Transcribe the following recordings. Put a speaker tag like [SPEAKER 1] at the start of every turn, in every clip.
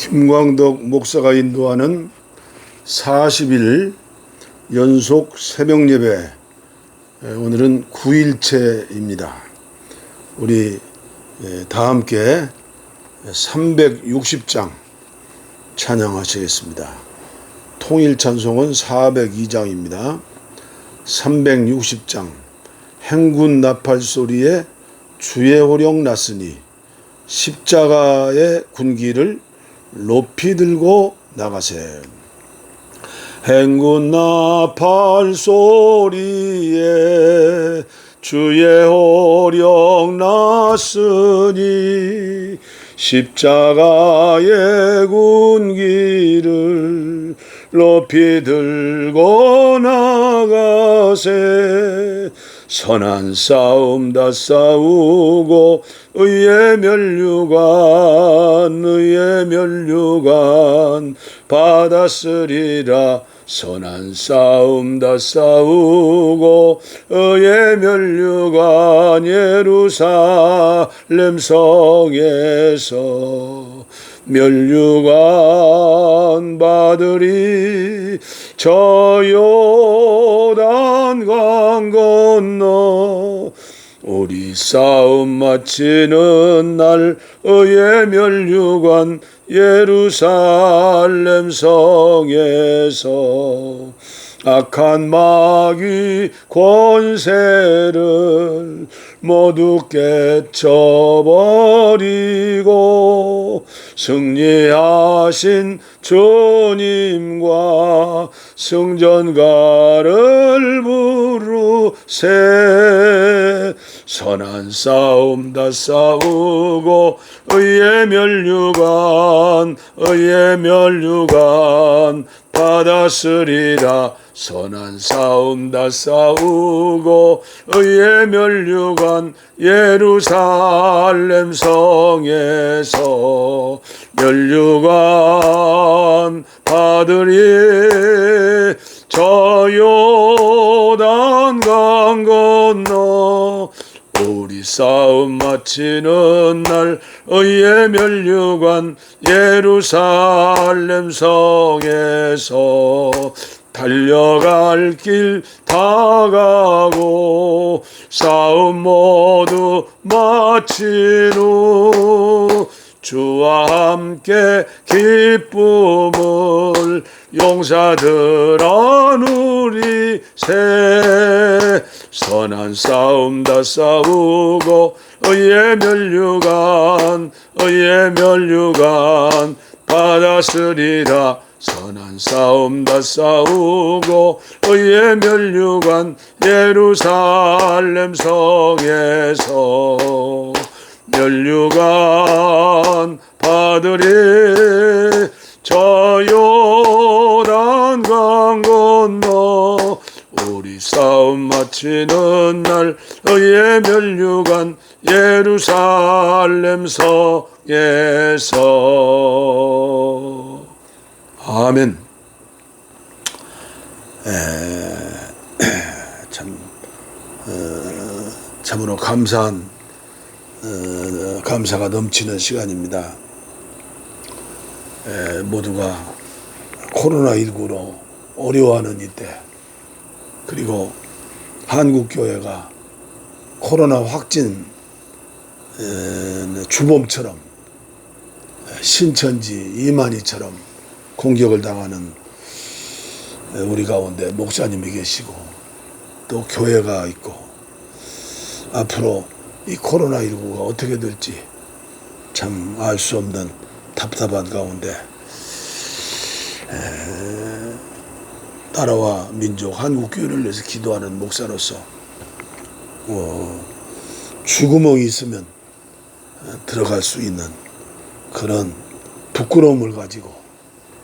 [SPEAKER 1] 김광덕 목사가 인도하는 40일 연속 새벽 예배, 오늘은 9일째입니다. 우리 다 함께 360장 찬양하시겠습니다. 통일 찬송은 402장입니다. 360장 행군 나팔 소리에 주의 호령 났으니 십자가의 군기를 높이 들고 나가세. 행군 나팔 소리에 주의 호령 났으니 십자가의 군기를 높이 들고 나가세. 선한 싸움 다 싸우고 의의 면류관 받았으리라. 선한 싸움 다 싸우고 의의 면류관 예루살렘 성에서 면류관 받으리. 저 요단강 건너 우리 싸움 마치는 날 의의 면류관 예루살렘 성에서 악한 마귀 권세를 모두 깨쳐버리고 승리하신 주님과 승전가를 부르세. 선한 싸움 다 싸우고 의의 면류관 받았으리라. 선한 싸움 다 싸우고 의의 면류관 예루살렘 성에서 면류관 받으리. 저 요단강 건너 우리 싸움 마치는 날 의의 면류관 예루살렘 성에서 달려갈 길 다 가고 싸움 모두 마친 후 주와 함께 기쁨을 용사들아 누리세. 선한 싸움 다 싸우고 의의 면류관 받았으리라. 선한 싸움 다 싸우고 의의 면류관 예루살렘 성에서 면류관 받으리. 저 요단강 건너 우리 싸움 마치는 날 의의 면류관 예루살렘 성에서. 아멘. 참으로 감사가 넘치는 시간입니다. 모두가 코로나19로 어려워하는 이때, 그리고 한국교회가 코로나 확진 주범처럼 신천지 이만희처럼 공격을 당하는 우리 가운데 목사님이 계시고 또 교회가 있고, 앞으로 이 코로나19가 어떻게 될지 참 알 수 없는 답답한 가운데 나라와 민족 한국교회를 위해서 기도하는 목사로서 쥐구멍이 있으면 들어갈 수 있는 그런 부끄러움을 가지고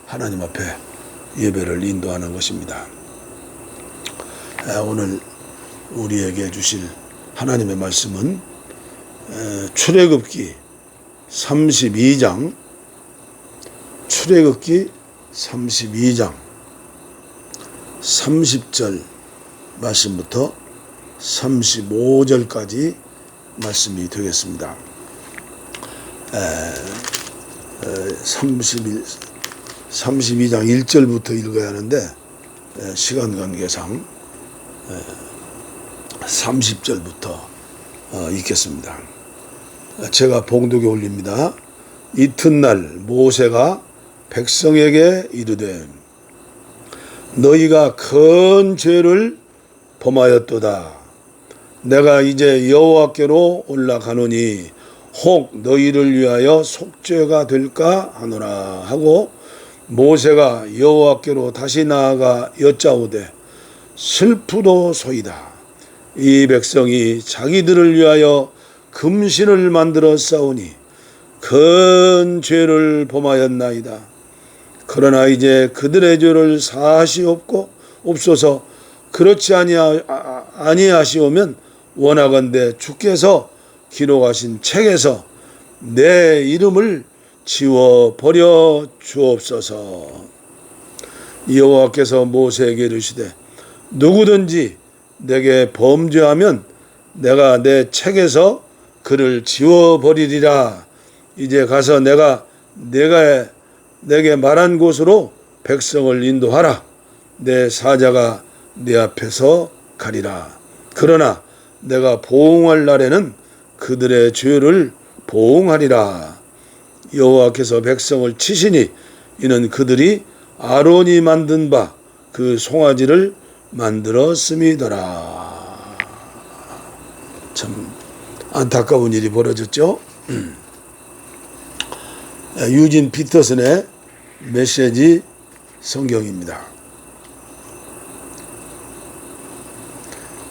[SPEAKER 1] 하나님 앞에 예배를 인도하는 것입니다. 오늘 우리에게 주실 하나님의 말씀은 출애굽기 32장 30절 말씀부터 35절까지 말씀이 되겠습니다. 32장 1절부터 읽어야 하는데 시간 관계상 30절부터 읽겠습니다. 제가 봉독에 올립니다. 이튿날 모세가 백성에게 이르되 너희가 큰 죄를 범하였도다. 내가 이제 여호와께로 올라가노니 혹 너희를 위하여 속죄가 될까 하노라 하고 모세가 여호와께로 다시 나아가 여짜오되 슬프도소이다. 이 백성이 자기들을 위하여 금신을 만들어 싸우니 큰 죄를 범하였나이다. 그러나 이제 그들의 죄를 사하시옵소서. 그렇지 아니하시오면 원하건대 주께서 기록하신 책에서 내 이름을 지워 버려 주옵소서. 여호와께서 모세에게 이르시되 누구든지 내게 범죄하면 내가 내 책에서 그를 지워 버리리라. 이제 가서 내가 내게 말한 곳으로 백성을 인도하라. 내 사자가 네 앞에서 가리라. 그러나 내가 보응할 날에는 그들의 죄를 보응하리라. 여호와께서 백성을 치시니 이는 그들이 아론이 만든 바 그 송아지를 만들었음이더라. 참 안타까운 일이 벌어졌죠. 유진 피터슨의 메시지 성경입니다.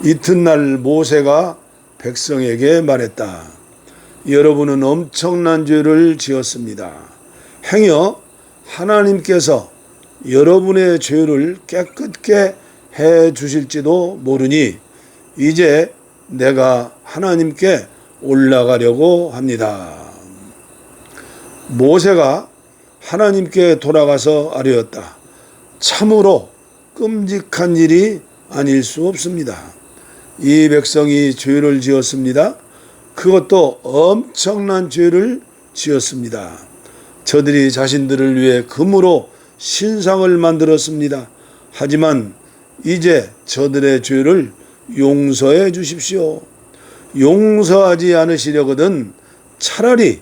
[SPEAKER 1] 이튿날 모세가 백성에게 말했다. 여러분은 엄청난 죄를 지었습니다. 행여 하나님께서 여러분의 죄를 깨끗게 해 주실지도 모르니 이제 내가 하나님께 올라가려고 합니다. 모세가 하나님께 돌아가서 아뢰었다. 참으로 끔찍한 일이 아닐 수 없습니다. 이 백성이 죄를 지었습니다. 그것도 엄청난 죄를 지었습니다. 저들이 자신들을 위해 금으로 신상을 만들었습니다. 하지만 이제 저들의 죄를 용서해 주십시오. 용서하지 않으시려거든 차라리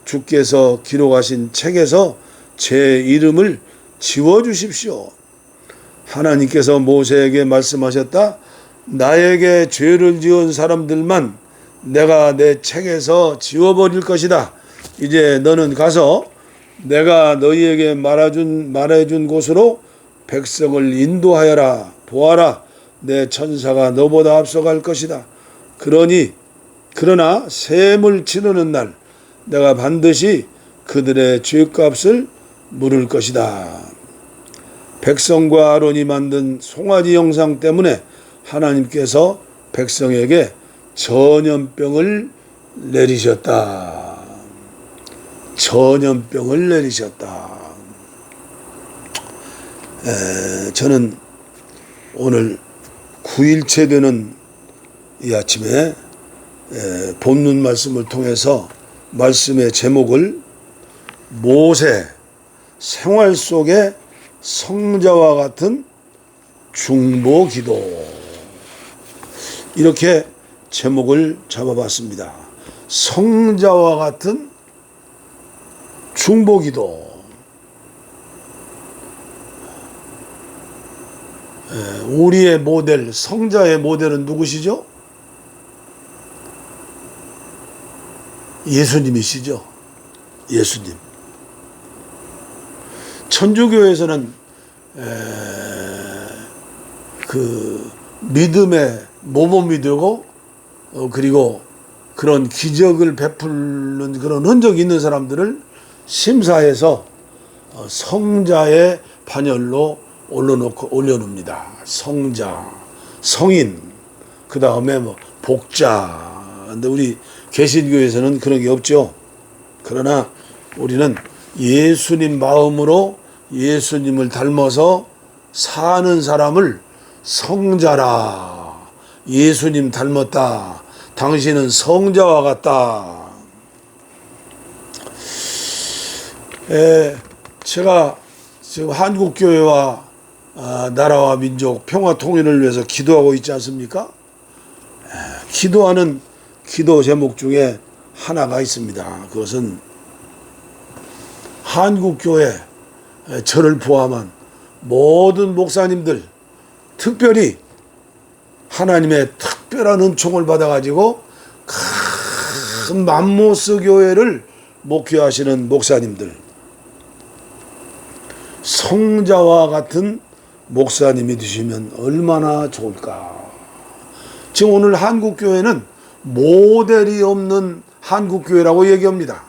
[SPEAKER 1] 주께서 기록하신 책에서 제 이름을 지워주십시오. 하나님께서 모세에게 말씀하셨다. 나에게 죄를 지은 사람들만 내가 내 책에서 지워버릴 것이다. 이제 너는 가서 내가 너희에게 말해준 곳으로 백성을 인도하여라. 보아라, 내 천사가 너보다 앞서갈 것이다. 그러나 셈을 치르는 날 내가 반드시 그들의 죄값을 물을 것이다. 백성과 아론이 만든 송아지 형상 때문에 하나님께서 백성에게 전염병을 내리셨다. 전염병을 내리셨다. 저는 오늘 9일째 되는 이 아침에 본문 말씀을 통해서 말씀의 제목을 모세 생활 속의 성자와 같은 중보기도 이렇게 제목을 잡아봤습니다. 성자와 같은 중보기도. 우리의 모델, 성자의 모델은 누구시죠? 예수님이시죠. 예수님. 천주교에서는 그 믿음의 모범이 되고 그리고 그런 기적을 베푸는 그런 흔적이 있는 사람들을 심사해서 성자의 반열로 올려놓습니다. 성자, 성인, 그 다음에 복자. 근데 우리 개신교에서는 그런 게 없죠. 그러나 우리는 예수님 마음으로 예수님을 닮아서 사는 사람을 성자라. 예수님 닮았다. 당신은 성자와 같다. 제가 지금 한국교회와 나라와 민족 평화 통일을 위해서 기도하고 있지 않습니까? 기도하는 기도 제목 중에 하나가 있습니다. 그것은 한국교회, 저를 포함한 모든 목사님들, 특별히 하나님의 특별한 은총을 받아가지고 큰 맘모스 교회를 목회하시는 목사님들, 성자와 같은 목사님이 되시면 얼마나 좋을까. 지금 오늘 한국교회는 모델이 없는 한국교회라고 얘기합니다.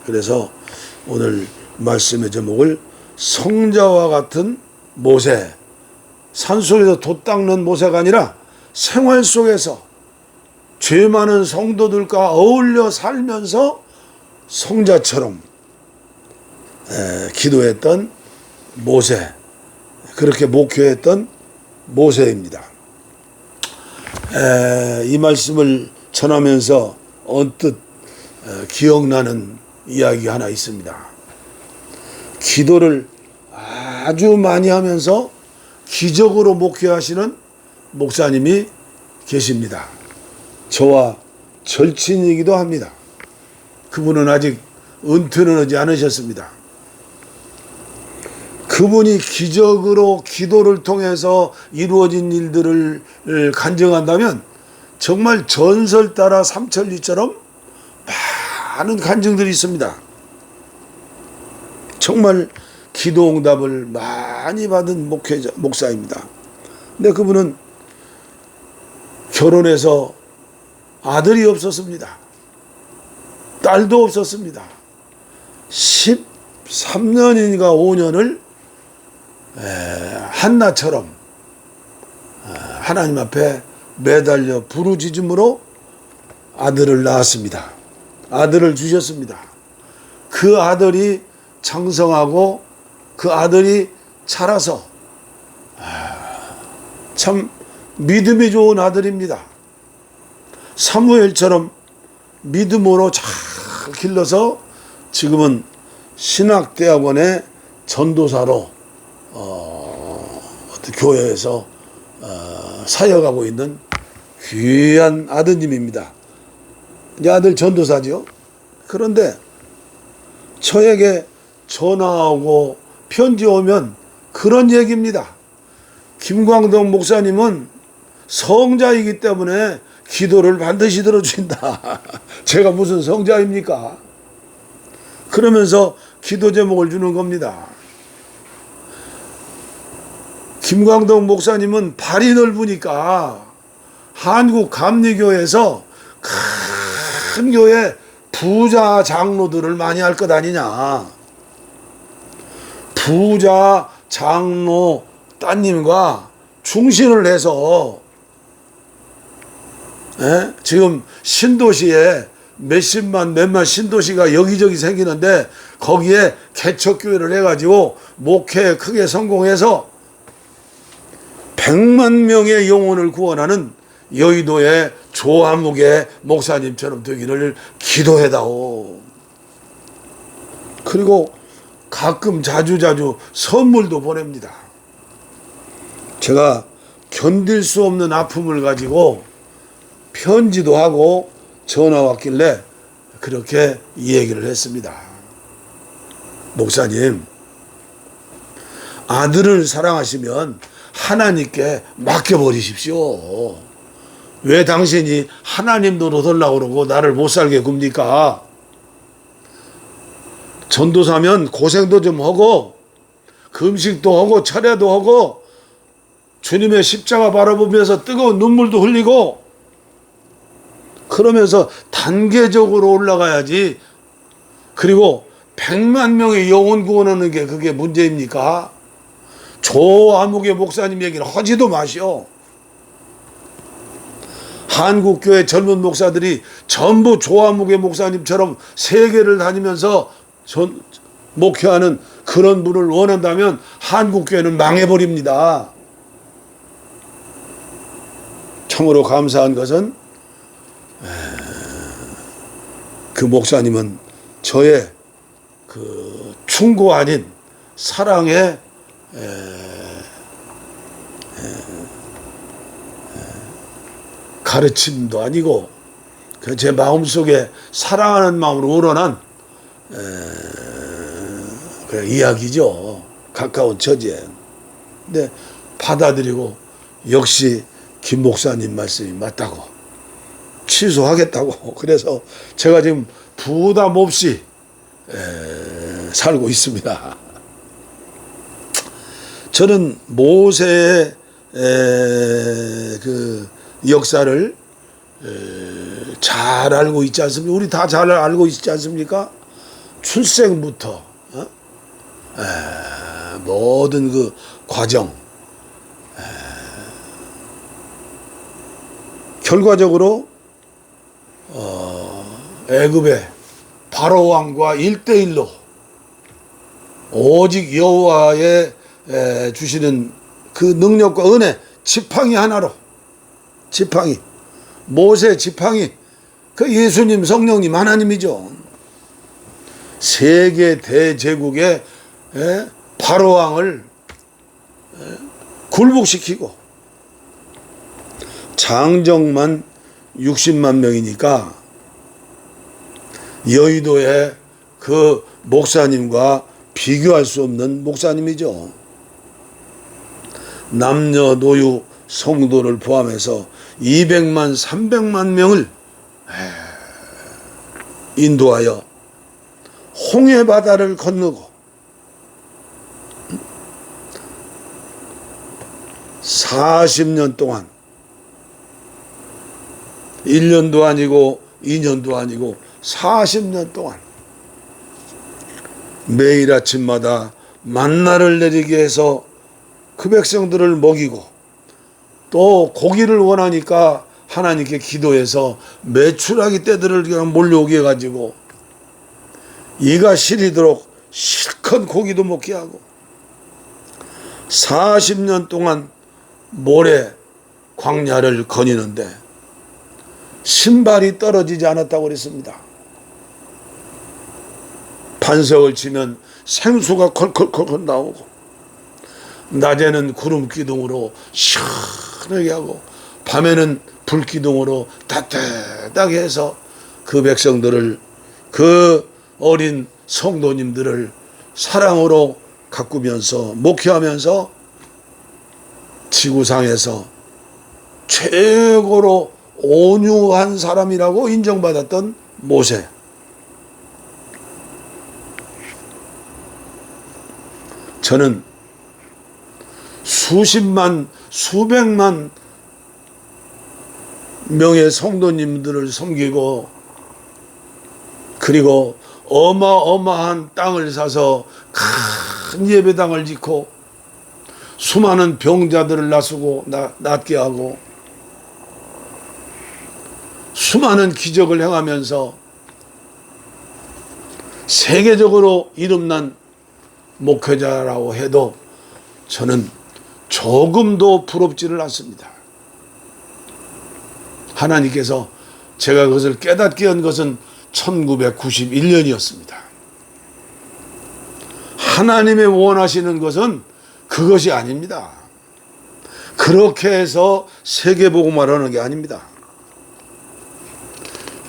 [SPEAKER 1] 그래서 오늘 말씀의 제목을 성자와 같은 모세, 산속에서 돛 닦는 모세가 아니라 생활 속에서 죄 많은 성도들과 어울려 살면서 성자처럼 기도했던 모세, 그렇게 목회했던 모세입니다. 이 말씀을 전하면서 언뜻 기억나는 이야기 하나 있습니다. 기도를 아주 많이 하면서 기적으로 목회하시는 목사님이 계십니다. 저와 절친이기도 합니다. 그분은 아직 은퇴는 하지 않으셨습니다. 그분이 기적으로 기도를 통해서 이루어진 일들을 간증한다면 정말 전설 따라 삼천리처럼 많은 간증들이 있습니다. 정말 기도 응답을 많이 받은 목사입니다. 근데 그분은 결혼해서 아들이 없었습니다. 딸도 없었습니다. 13년인가 5년을 한나처럼 하나님 앞에 매달려 부르짖음으로 아들을 낳았습니다. 아들을 주셨습니다. 그 아들이 장성하고 그 아들이 자라서 참 믿음이 좋은 아들입니다. 사무엘처럼 믿음으로 잘 길러서 지금은 신학대학원의 전도사로 교회에서 사역하고 있는 귀한 아드님입니다. 이 아들 전도사죠. 그런데 저에게 전화하고 편지 오면 그런 얘기입니다. 김광덕 목사님은 성자이기 때문에 기도를 반드시 들어주신다. 제가 무슨 성자입니까? 그러면서 기도 제목을 주는 겁니다. 김광덕 목사님은 발이 넓으니까 한국 감리교회에서 큰 교회 부자 장로들을 많이 할 것 아니냐. 부자 장로 따님과 중신을 해서 지금 신도시에 몇십만 몇만 신도시가 여기저기 생기는데 거기에 개척교회를 해가지고 목회에 크게 성공해서 100만 명의 영혼을 구원하는 여의도의 조화묵의 목사님처럼 되기를 기도해다오. 그리고 가끔 자주자주 선물도 보냅니다. 제가 견딜 수 없는 아픔을 가지고 편지도 하고 전화 왔길래 그렇게 이 얘기를 했습니다. 목사님, 아들을 사랑하시면 하나님께 맡겨버리십시오. 왜 당신이 하나님 노릇하려고 그러고 나를 못 살게 굽니까? 전도사면 고생도 좀 하고 금식도 하고 철야도 하고 주님의 십자가 바라보면서 뜨거운 눈물도 흘리고 그러면서 단계적으로 올라가야지. 그리고 100만 명의 영혼 구원하는 게 그게 문제입니까? 조아묵의 목사님 얘기를 하지도 마시오. 한국교회 젊은 목사들이 전부 조아묵의 목사님처럼 세계를 다니면서 목회하는 그런 분을 원한다면 한국교회는 망해버립니다. 참으로 감사한 것은 그 목사님은 저의 그 충고 아닌 사랑의 가르침도 아니고 제 마음속에 사랑하는 마음으로 우러난 그 이야기죠. 가까운 처지에. 근데 받아들이고 역시 김 목사님 말씀이 맞다고 취소하겠다고 그래서 제가 지금 부담 없이 살고 있습니다. 저는 모세의 그 역사를 잘 알고 있지 않습니까? 우리 다 잘 알고 있지 않습니까? 출생부터 모든 그 과정 결과적으로 애굽의 바로 왕과 1대1로 오직 여호와의 주시는 그 능력과 은혜 지팡이 하나로 지팡이 모세 지팡이 그 예수님 성령님 하나님이죠. 세계 대제국의 바로 왕을 굴복시키고 장정만 60만 명이니까 여의도의 그 목사님과 비교할 수 없는 목사님이죠. 남녀노유 성도를 포함해서 200만 300만 명을 인도하여 홍해 바다를 건너고 40년 동안 1년도 아니고 2년도 아니고 40년 동안 매일 아침마다 만나를 내리게 해서 그 백성들을 먹이고 또 고기를 원하니까 하나님께 기도해서 메추라기 떼들을 그냥 몰려오게 해가지고 이가 시리도록 실컷 고기도 먹게 하고 40년 동안 모래 광야를 거니는데 신발이 떨어지지 않았다고 그랬습니다. 반석을 치면 생수가 컬컬컬 나오고 낮에는 구름 기둥으로 시원하게 하고 밤에는 불 기둥으로 따뜻하게 해서 그 백성들을 그 어린 성도님들을 사랑으로 가꾸면서 목회하면서 지구상에서 최고로 온유한 사람이라고 인정받았던 모세. 저는 수십만 수백만 명의 성도님들을 섬기고 그리고 어마어마한 땅을 사서 큰 예배당을 짓고 수많은 병자들을 낫게 하고 수많은 기적을 행하면서 세계적으로 이름난 목회자라고 해도 저는 조금도 부럽지를 않습니다. 하나님께서 제가 그것을 깨닫게 한 것은 1991년이었습니다. 하나님의 원하시는 것은 그것이 아닙니다. 그렇게 해서 세계복음화를 하는 게 아닙니다.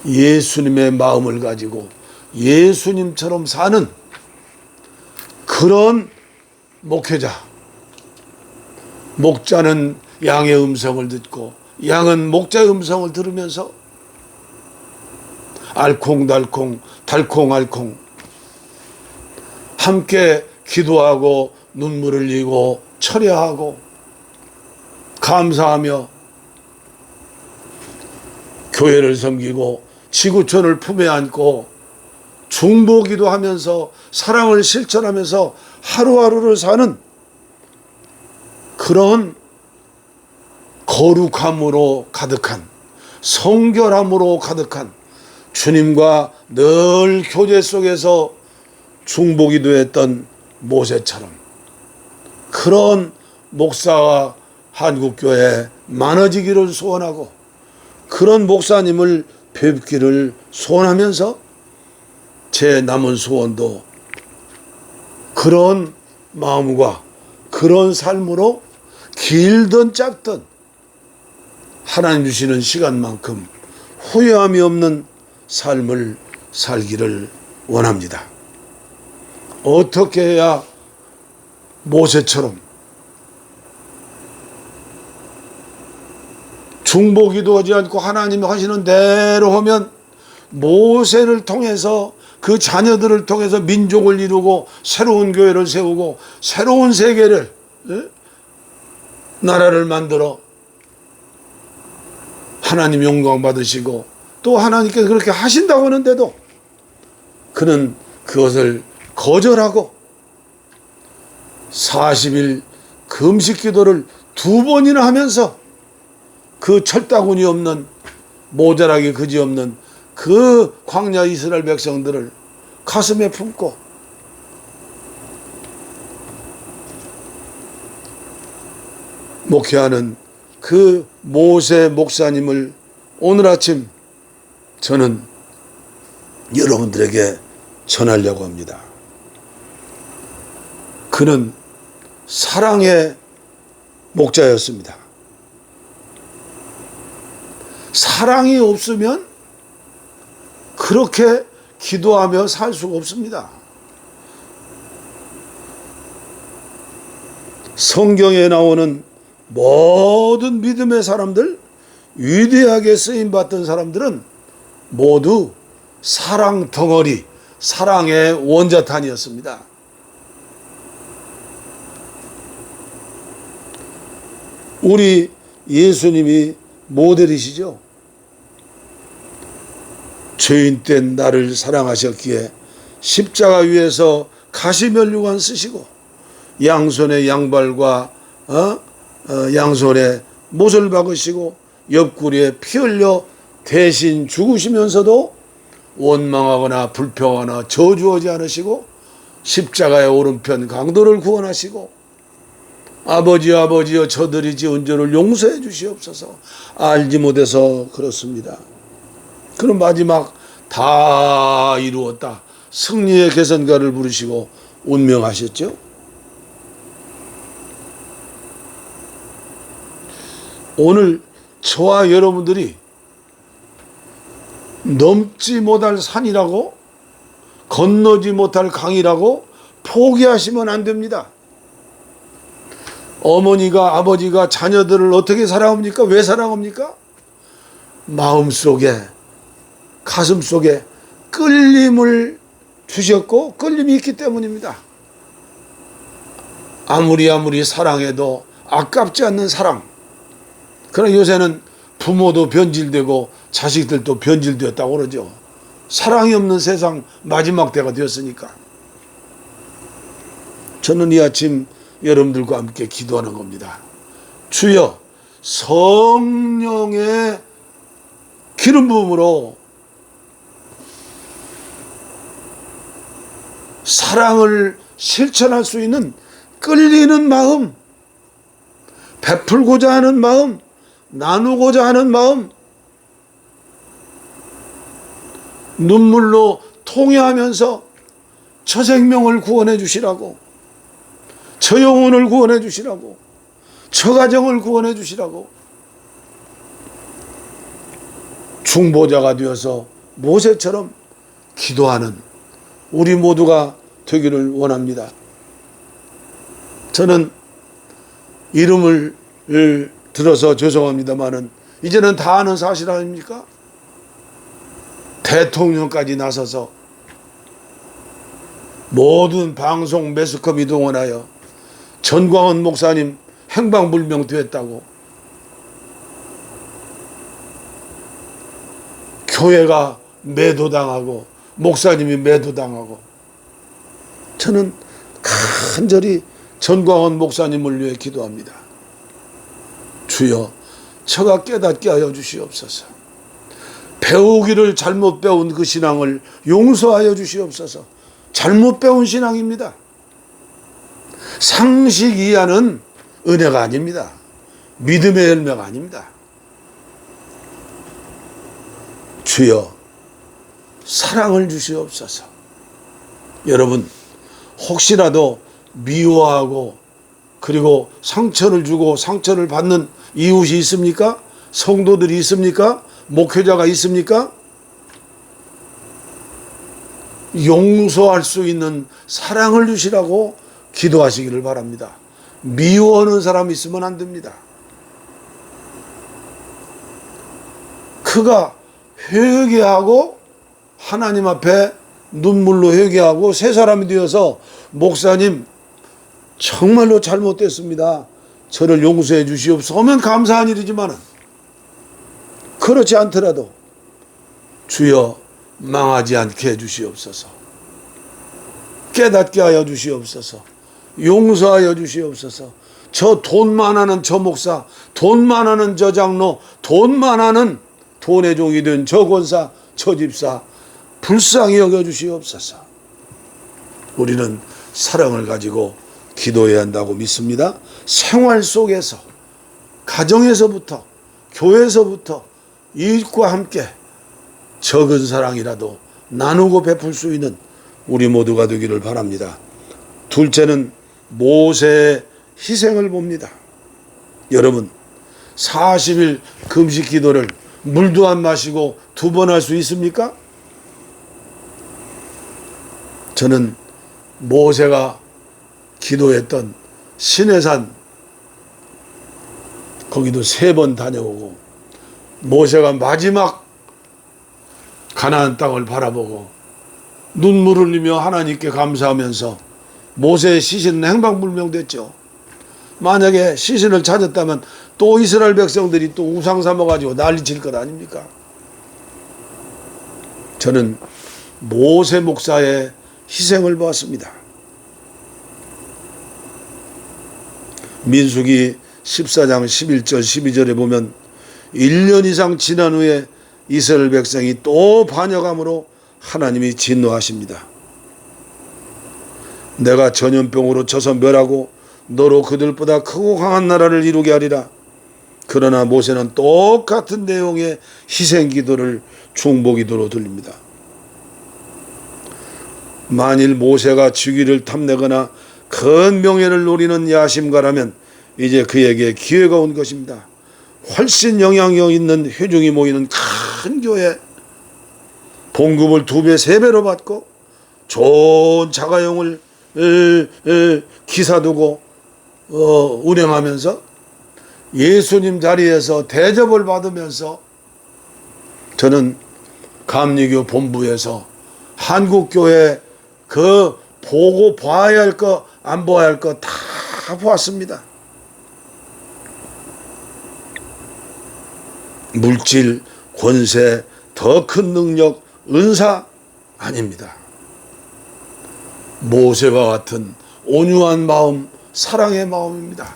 [SPEAKER 1] 예수님의 마음을 가지고 예수님처럼 사는 그런 목회자. 목자는 양의 음성을 듣고 양은 목자의 음성을 들으면서 알콩달콩 달콩알콩 함께 기도하고 눈물을 흘리고 철야하고 감사하며 교회를 섬기고 지구촌을 품에 안고 중보기도 하면서 사랑을 실천하면서 하루하루를 사는 그런 거룩함으로 가득한 성결함으로 가득한 주님과 늘 교제 속에서 중보기도 했던 모세처럼 그런 목사와 한국교회에 많아지기를 소원하고 그런 목사님을 뵙기를 소원하면서 제 남은 소원도 그런 마음과 그런 삶으로 길든 짧든 하나님 주시는 시간만큼 후회함이 없는 삶을 살기를 원합니다. 어떻게 해야 모세처럼 중보기도하지 않고 하나님이 하시는 대로 하면 모세를 통해서 그 자녀들을 통해서 민족을 이루고 새로운 교회를 세우고 새로운 세계를 나라를 만들어 하나님 영광 받으시고 또 하나님께서 그렇게 하신다고 하는데도 그는 그것을 거절하고 40일 금식 기도를 2번이나 하면서 그 철다군이 없는 모자라기 그지없는 그 광야 이스라엘 백성들을 가슴에 품고 목회하는 그 모세 목사님을 오늘 아침 저는 여러분들에게 전하려고 합니다. 그는 사랑의 목자였습니다. 사랑이 없으면 그렇게 기도하며 살 수가 없습니다. 성경에 나오는 모든 믿음의 사람들, 위대하게 쓰임받던 사람들은 모두 사랑 덩어리, 사랑의 원자탄이었습니다. 우리 예수님이 모델이시죠. 죄인 된 나를 사랑하셨기에 십자가 위에서 가시면류관 쓰시고 양손에 양발과 양손에 못을 박으시고 옆구리에 피 흘려 대신 죽으시면서도 원망하거나 불평하거나 저주하지 않으시고 십자가의 오른편 강도를 구원하시고 아버지여 아버지여 저들이 지은 죄를 용서해 주시옵소서. 알지 못해서 그렇습니다. 그럼 마지막 다 이루었다. 승리의 개선가를 부르시고 운명하셨죠. 오늘 저와 여러분들이 넘지 못할 산이라고 건너지 못할 강이라고 포기하시면 안 됩니다. 어머니가 아버지가 자녀들을 어떻게 사랑합니까? 왜 사랑합니까? 마음속에 가슴속에 끌림을 주셨고 끌림이 있기 때문입니다. 아무리 사랑해도 아깝지 않는 사랑. 그러나 요새는 부모도 변질되고 자식들도 변질되었다고 그러죠. 사랑이 없는 세상 마지막 때가 되었으니까. 저는 이 아침 여러분들과 함께 기도하는 겁니다. 주여 성령의 기름 부음으로 사랑을 실천할 수 있는 끌리는 마음, 베풀고자 하는 마음, 나누고자 하는 마음, 눈물로 통회하면서 저 생명을 구원해 주시라고, 저 영혼을 구원해 주시라고, 저 가정을 구원해 주시라고 중보자가 되어서 모세처럼 기도하는 우리 모두가 되기를 원합니다. 저는 이름을 들어서 죄송합니다마는 이제는 다 아는 사실 아닙니까? 대통령까지 나서서 모든 방송 매스컴이 동원하여 전광훈 목사님 행방불명되었다고, 교회가 매도당하고 목사님이 매도당하고, 저는 간절히 전광훈 목사님을 위해 기도합니다. 주여 저가 깨닫게 하여 주시옵소서. 배우기를 잘못 배운 그 신앙을 용서하여 주시옵소서. 잘못 배운 신앙입니다. 상식 이하는 은혜가 아닙니다. 믿음의 열매가 아닙니다. 주여 사랑을 주시옵소서. 여러분 혹시라도 미워하고 그리고 상처를 주고 상처를 받는 이웃이 있습니까? 성도들이 있습니까? 목회자가 있습니까? 용서할 수 있는 사랑을 주시라고 기도하시기를 바랍니다. 미워하는 사람이 있으면 안 됩니다. 그가 회개하고 하나님 앞에 눈물로 회개하고 새 사람이 되어서 목사님 정말로 잘못됐습니다. 저를 용서해 주시옵소서 하면 감사한 일이지만 그렇지 않더라도 주여 망하지 않게 해주시옵소서. 깨닫게 하여 주시옵소서. 용서하여 주시옵소서. 저 돈만 하는 저 목사, 돈만 하는 저 장로, 돈만 하는 돈의 종이 된 저 권사, 저 집사 불쌍히 여겨 주시옵소서. 우리는 사랑을 가지고 기도해야 한다고 믿습니다. 생활 속에서, 가정에서부터, 교회에서부터 이웃과 함께 적은 사랑이라도 나누고 베풀 수 있는 우리 모두가 되기를 바랍니다. 둘째는 모세의 희생을 봅니다. 여러분 40일 금식 기도를 물도 안 마시고 2번 할 수 있습니까? 저는 모세가 기도했던 시내산 거기도 3번 다녀오고 모세가 마지막 가나안 땅을 바라보고 눈물을 흘리며 하나님께 감사하면서 모세의 시신은 행방불명됐죠. 만약에 시신을 찾았다면 또 이스라엘 백성들이 또 우상 삼아가지고 난리칠 것 아닙니까? 저는 모세 목사의 희생을 보았습니다. 민수기 14장 11절 12절에 보면 1년 이상 지난 후에 이스라엘 백성이 또 반역함으로 하나님이 진노하십니다. 내가 전염병으로 쳐서 멸하고 너로 그들보다 크고 강한 나라를 이루게 하리라. 그러나 모세는 똑같은 내용의 희생기도를 중보기도로 드립니다. 만일 모세가 즉위를 탐내거나 큰 명예를 노리는 야심가라면 이제 그에게 기회가 온 것입니다. 훨씬 영향력 있는 회중이 모이는 큰 교회, 봉급을 2배, 3배로 받고 좋은 자가용을 기사두고 운행하면서 예수님 자리에서 대접을 받으면서 저는 감리교 본부에서 한국교회 그 보고 봐야 할 거 안 봐야 할 거 다 보았습니다. 물질, 권세, 더 큰 능력, 은사 아닙니다. 모세와 같은 온유한 마음, 사랑의 마음입니다.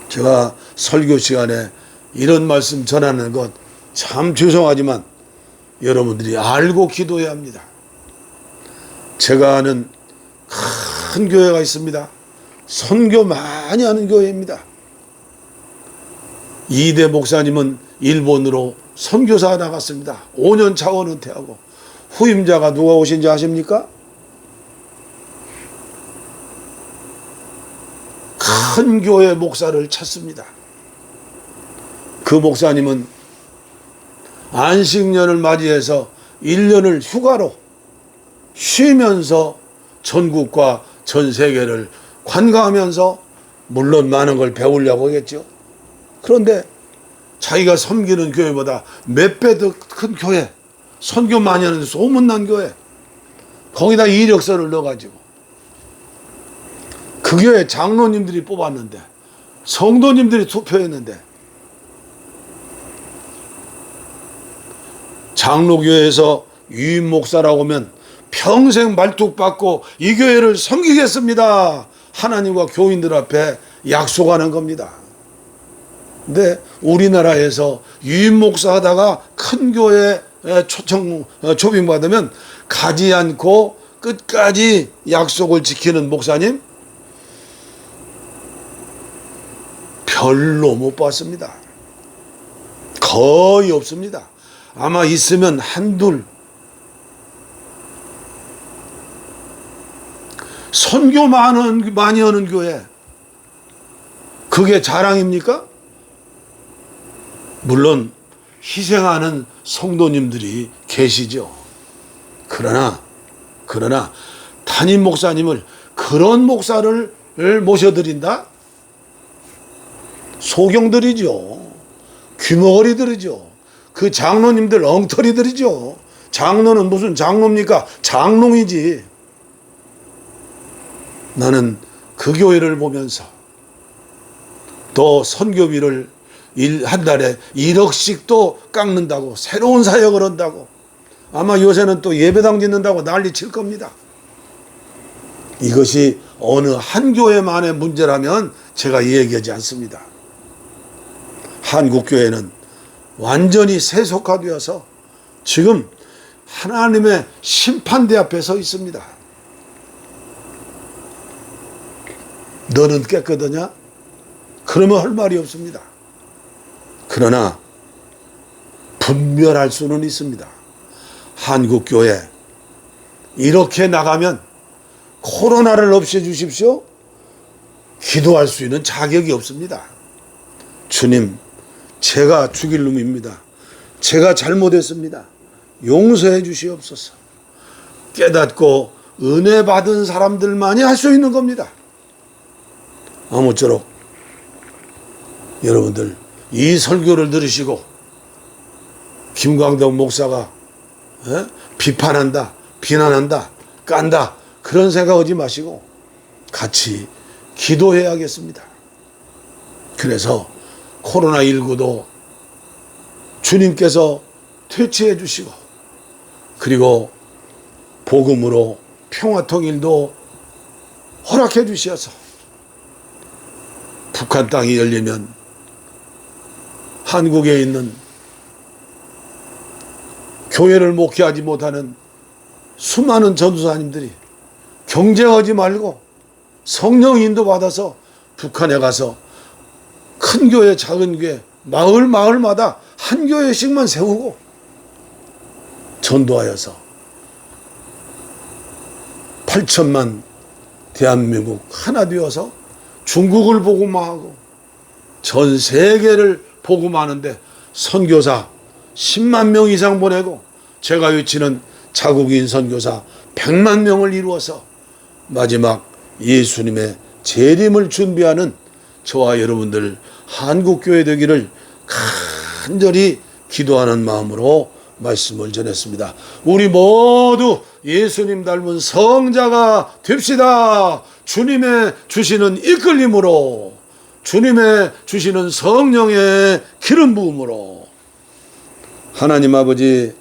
[SPEAKER 1] 제가 설교 시간에 이런 말씀 전하는 것 참 죄송하지만 여러분들이 알고 기도해야 합니다. 제가 아는 큰 교회가 있습니다. 선교 많이 하는 교회입니다. 이대 목사님은 일본으로 선교사 나갔습니다. 5년 차원 은퇴하고 후임자가 누가 오신지 아십니까? 큰 교회 목사를 찾습니다. 그 목사님은 안식년을 맞이해서 1년을 휴가로 쉬면서 전국과 전 세계를 관광하면서 물론 많은 걸 배우려고 하겠죠. 그런데 자기가 섬기는 교회보다 몇 배 더 큰 교회, 선교 많이 하는 소문난 교회, 거기다 이력서를 넣어가지고 그 교회 장로님들이 뽑았는데 성도님들이 투표했는데 장로교회에서 유임 목사라고 하면 평생 말뚝받고 이 교회를 섬기겠습니다. 하나님과 교인들 앞에 약속하는 겁니다. 근데 우리나라에서 유임 목사 하다가 큰 교회 초빙받으면 가지 않고 끝까지 약속을 지키는 목사님 별로 못 봤습니다. 거의 없습니다. 아마 있으면 한둘. 선교 많이 하는 교회, 그게 자랑입니까? 물론 희생하는 성도님들이 계시죠. 그러나 담임 목사님을, 그런 목사를 모셔드린다? 소경들이죠. 귀머거리들이죠. 그 장로님들 엉터리들이죠. 장로는 무슨 장로입니까? 장롱이지. 나는 그 교회를 보면서 또 선교비를 한 달에 1억씩 또 깎는다고, 새로운 사역을 한다고, 아마 요새는 또 예배당 짓는다고 난리 칠 겁니다. 이것이 어느 한 교회만의 문제라면 제가 얘기하지 않습니다. 한국 교회는 완전히 세속화되어서 지금 하나님의 심판대 앞에 서 있습니다. 너는 깨끗하냐? 그러면 할 말이 없습니다. 그러나 분별할 수는 있습니다. 한국 교회 이렇게 나가면 코로나를 없애주십시오. 기도할 수 있는 자격이 없습니다. 주님, 제가 죽일 놈입니다. 제가 잘못했습니다. 용서해 주시옵소서. 깨닫고 은혜 받은 사람들만이 할 수 있는 겁니다. 아무쪼록 여러분들 이 설교를 들으시고 김광덕 목사가 비판한다, 비난한다, 깐다, 그런 생각하지 마시고 같이 기도해야겠습니다. 그래서 코로나19도 주님께서 퇴치해 주시고, 그리고 복음으로 평화통일도 허락해 주셔서 북한 땅이 열리면 한국에 있는 교회를 목회하지 못하는 수많은 전도사님들이 경쟁하지 말고 성령 인도 받아서 북한에 가서 큰 교회, 작은 교회, 마을마다 한 교회씩만 세우고 전도하여서 8천만 대한민국 하나 되어서 중국을 복음화하고 전 세계를 복음하는데 선교사 10만 명 이상 보내고, 제가 외치는 자국인 선교사 100만 명을 이루어서 마지막 예수님의 재림을 준비하는 저와 여러분들 한국교회 되기를 간절히 기도하는 마음으로 말씀을 전했습니다. 우리 모두 예수님 닮은 성자가 됩시다. 주님의 주시는 이끌림으로, 주님의 주시는 성령의 기름 부음으로. 하나님 아버지,